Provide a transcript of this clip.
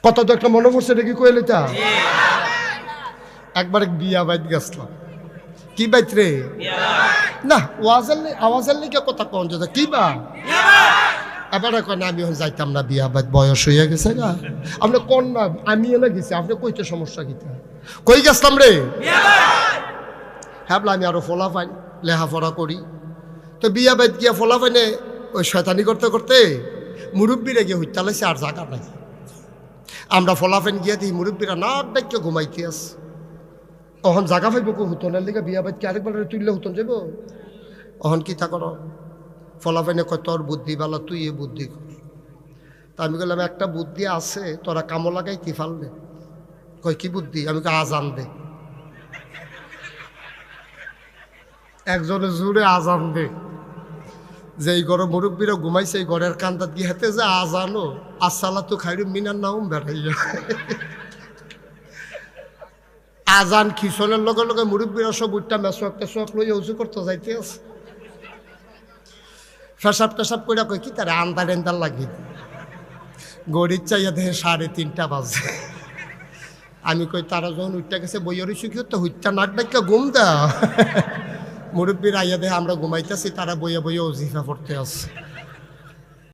কত তো একটা মনে পড়ছে নাকি কইলে তা একবার বিয়া বাইত গেছিলাম। কি বাইত রে? না আওয়াজের লিখে কথা কন যে কি বা এবারে কয় না আমি এখন যাইতাম না, বিয়া বাইত বয়স হয়ে গেছে গা। আপনি কোন না আমি এনে গেছি, আপনি কইতে সমস্যা কিতা? কই গেছিলাম রে? হ্যাঁ আমি আরো ফোলা পাই লেখাপড়া করি। তো বিয়া বাইত গিয়া ফোলা পাইনে ওই শয়তানি করতে করতে মুরব্বীরা গিয়ে হইতে লাইছে, আর জায়গা নাই। আমরা ফলাফেন গিয়া দিই মুরব্বীরা নাক ডাইকে ঘুমাইতে আস। তখন জাগা পাইব কো হুতনের লিগে বিয়া বাইত কি আরেকবার তুললে হুতন যাব? অহন কি তা করো? ফলাফেনে কয় তোর বুদ্ধি বালা, তুই এ বুদ্ধি কর। তা আমি বললাম একটা বুদ্ধি আছে, তোরা কামো লাগাই কি ফালবে? কয় কি বুদ্ধি? আমি কই আজান দে। একজনে জুড়ে আজান দে। যেই ঘরে মুরব্বীরা ঘুমাইছে এই ঘরের কান্দাত গিয়ে হাতে যে আজানো আসসালা তো খাইরু মিনার নাম বেড়াইয়া আজান খিসনের লগে লগে মুরব্বীরা সব উঠটা মেসোয়াক টেসোয়াক লইয়া উঁচু করতে যাইতে আছে। পেশাব টেসাব করে কই কি তারা আন্দার এন্দার লাগি গড়ির চাইয়া দেখে 3:30 বাজে। আমি কই তারা যখন উঠটা গেছে বইয়ের সুখী তো হুইটটা নাক ডাক্কা ঘুম দেওয়া মুরব্বীর আইয়া দেখে আমরা ঘুমাইতেছি, তারা বইয়া বইয়া ওজিফা পড়তে আছে।